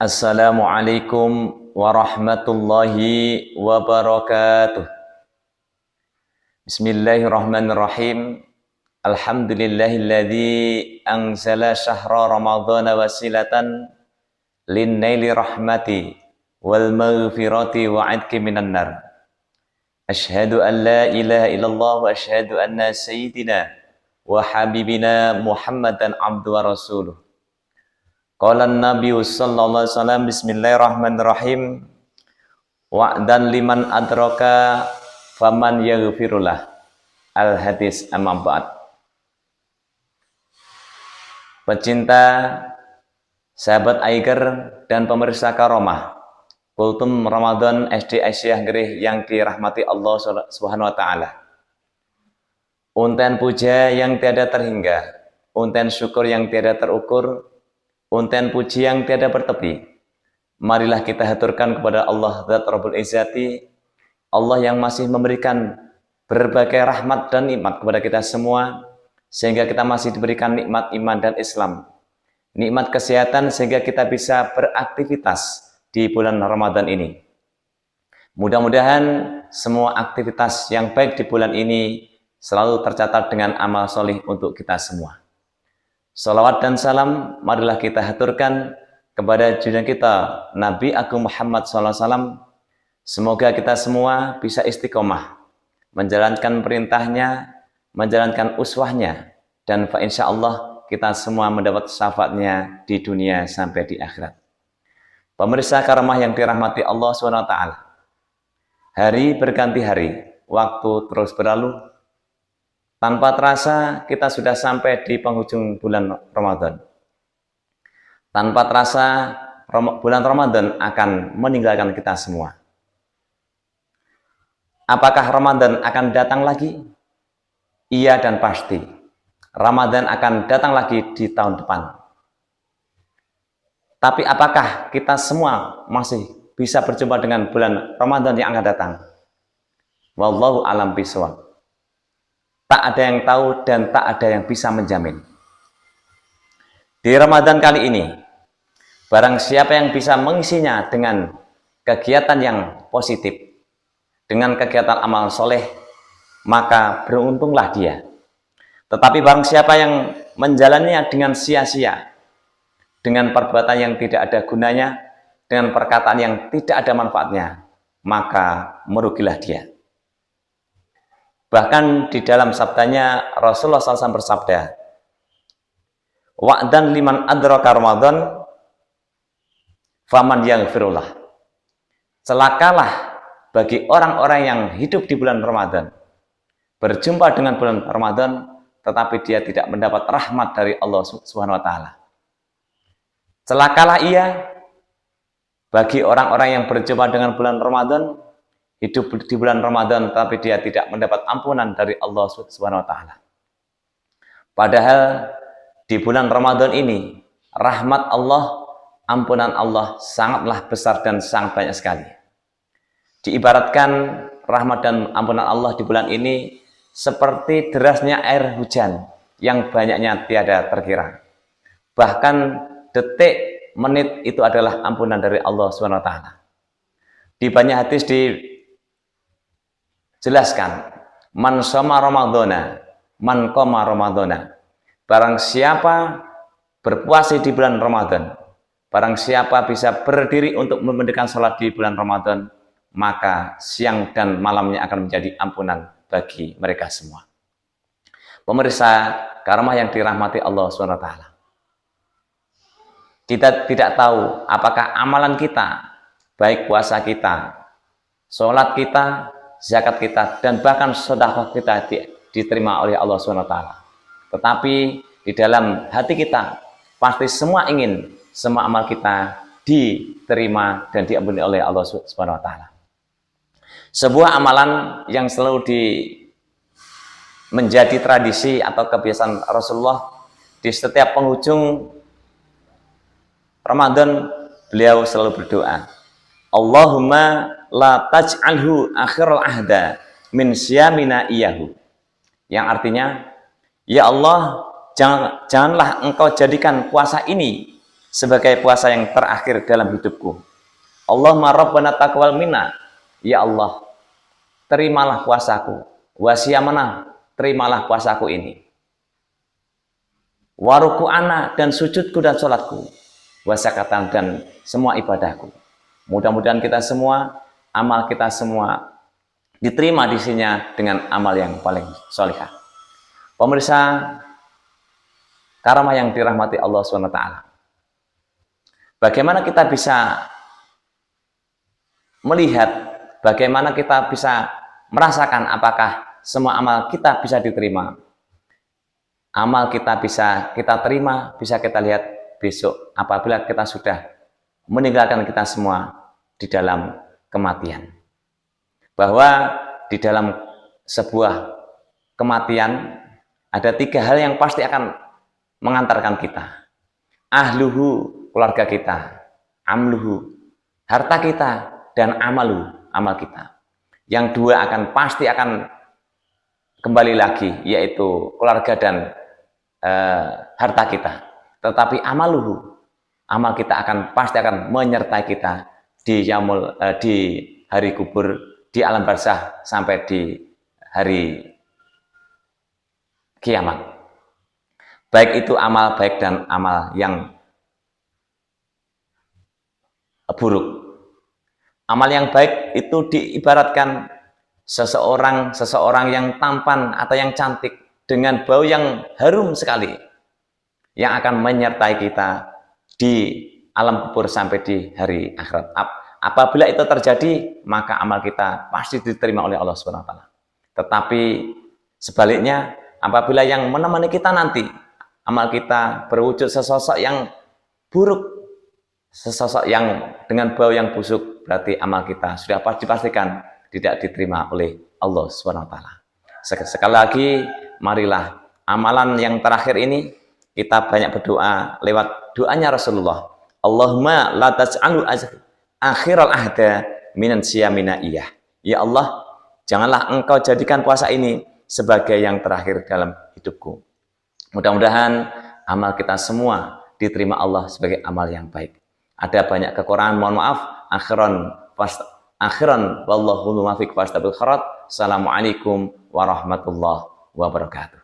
Assalamualaikum warahmatullahi wabarakatuh. Bismillahirrahmanirrahim. Alhamdulillahilladzi anzala syahra ramadhana wasilatan linnaili rahmati wal maghfirati wa 'idki minan nar. Asyhadu an la ilaha illallah wa asyhadu anna sayyidina wa habibina Muhammadan abdu wa rasuluh. Qala Nabi sallallahu alaihi wasallam, bismillahirrahmanirrahim. Wa'dan liman adraka faman yaghfirullah. Al-hadis amma ba'd. Pecinta sahabat Aiger dan pemirsa Karomah Kultum Ramadan SD Aisyah Gerih yang dirahmati Allah Subhanahu wa taala. Unten puja yang tiada terhingga, unten syukur yang tiada terukur, unten puji yang tiada bertepi. Marilah kita haturkan kepada Allah Zat Rabbul Izzati, Allah yang masih memberikan berbagai rahmat dan nikmat kepada kita semua, sehingga kita masih diberikan nikmat iman dan Islam, nikmat kesehatan sehingga kita bisa beraktivitas di bulan Ramadan ini. Mudah-mudahan semua aktivitas yang baik di bulan ini selalu tercatat dengan amal solih untuk kita semua. Salawat dan salam marilah kita haturkan kepada junjungan kita Nabi Agung Muhammad SAW. Semoga kita semua bisa istiqomah menjalankan perintahnya, menjalankan uswahnya, dan insyaallah kita semua mendapat syafaatnya di dunia sampai di akhirat. Pemirsa Karomah yang dirahmati Allah SWT, hari berganti hari, waktu terus berlalu. Tanpa terasa kita sudah sampai di penghujung bulan Ramadan. Tanpa terasa bulan Ramadan akan meninggalkan kita semua. Apakah Ramadan akan datang lagi? Iya dan pasti. Ramadan akan datang lagi di tahun depan. Tapi apakah kita semua masih bisa berjumpa dengan bulan Ramadan yang akan datang? Wallahu a'lam bishawab. Tak ada yang tahu dan tak ada yang bisa menjamin. Di Ramadan kali ini, barang siapa yang bisa mengisinya dengan kegiatan yang positif, dengan kegiatan amal soleh, maka beruntunglah dia. Tetapi barang siapa yang menjalaninya dengan sia-sia, dengan perbuatan yang tidak ada gunanya, dengan perkataan yang tidak ada manfaatnya, maka merugilah dia. Bahkan di dalam sabdanya Rasulullah SAW bersabda, wa'dan liman adraka Ramadan faman yaghfirullah. Celakalah bagi orang-orang yang hidup di bulan Ramadan, berjumpa dengan bulan Ramadan, tetapi dia tidak mendapat rahmat dari Allah Subhanahu wa taala. Celakalah ia bagi orang-orang yang berjumpa dengan bulan Ramadan, hidup di bulan Ramadan, tapi dia tidak mendapat ampunan dari Allah Subhanahu wa taala. Padahal di bulan Ramadan ini, rahmat Allah, ampunan Allah sangatlah besar dan sangat banyak sekali. Diibaratkan rahmat dan ampunan Allah di bulan ini seperti derasnya air hujan yang banyaknya tiada terkira. Bahkan detik, menit itu adalah ampunan dari Allah Subhanahu wa taala. Di banyak hadis jelaskan, man shoma ramadhana, man qoma ramadhana. Barang siapa berpuasa di bulan Ramadan, barang siapa bisa berdiri untuk memberikan salat di bulan Ramadan, maka siang dan malamnya akan menjadi ampunan bagi mereka semua. Pemirsa Karomah yang dirahmati Allah SWT, kita tidak tahu apakah amalan kita, baik puasa kita, sholat kita, zakat kita, dan bahkan sedekah kita diterima oleh Allah SWT. Tetapi di dalam hati kita pasti semua ingin semua amal kita diterima dan diampuni oleh Allah SWT. Sebuah amalan yang selalu menjadi tradisi atau kebiasaan Rasulullah, di setiap penghujung Ramadan beliau selalu berdoa, Allahumma la taj'alhu akhiral ahda min siyamina iyahu. Yang artinya, ya Allah, janganlah engkau jadikan puasa ini sebagai puasa yang terakhir dalam hidupku. Allahumma rabbana taqabbal minna. Ya Allah, terimalah puasaku. Wa siyamana, terimalah puasaku ini. Wa ruku'ana, dan sujudku dan sholatku. Wa zakatan, dan semua ibadahku. Mudah-mudahan kita semua, amal kita semua diterima di sini dengan amal yang paling solihah. Pemirsa karamah yang dirahmati Allah SWT. Bagaimana kita bisa melihat, bagaimana kita bisa merasakan apakah semua amal kita bisa diterima? Amal kita bisa kita terima, bisa kita lihat besok apabila kita sudah meninggalkan kita semua di dalam kematian. Bahwa di dalam sebuah kematian ada 3 hal yang pasti akan mengantarkan kita. Ahluhu, keluarga kita. Amluhu, harta kita. Dan amaluhu, amal kita. Yang 2 pasti akan kembali lagi, yaitu keluarga dan harta kita. Tetapi amaluhu, amal kita pasti akan menyertai kita di hari kubur, di alam barzah, sampai di hari kiamat. Baik itu amal baik dan amal yang buruk. Amal yang baik itu diibaratkan seseorang yang tampan atau yang cantik dengan bau yang harum sekali yang akan menyertai kita di alam kubur sampai di hari akhirat. Apabila itu terjadi, maka amal kita pasti diterima oleh Allah SWT. Tetapi sebaliknya, apabila yang menemani kita nanti, amal kita berwujud sesosok yang buruk, sesosok yang dengan bau yang busuk, berarti amal kita sudah dipastikan tidak diterima oleh Allah SWT. Sekali lagi, marilah amalan yang terakhir ini kita banyak berdoa lewat doanya Rasulullah. Allahumma la taj'alhu akhiral ahda minan siyamina iyah. Ya Allah, janganlah engkau jadikan puasa ini sebagai yang terakhir dalam hidupku. Mudah-mudahan amal kita semua diterima Allah sebagai amal yang baik. Ada banyak kekurangan, mohon maaf. Akhiran wallahu muwaffiq fastabil khairat. Assalamualaikum warahmatullahi wabarakatuh.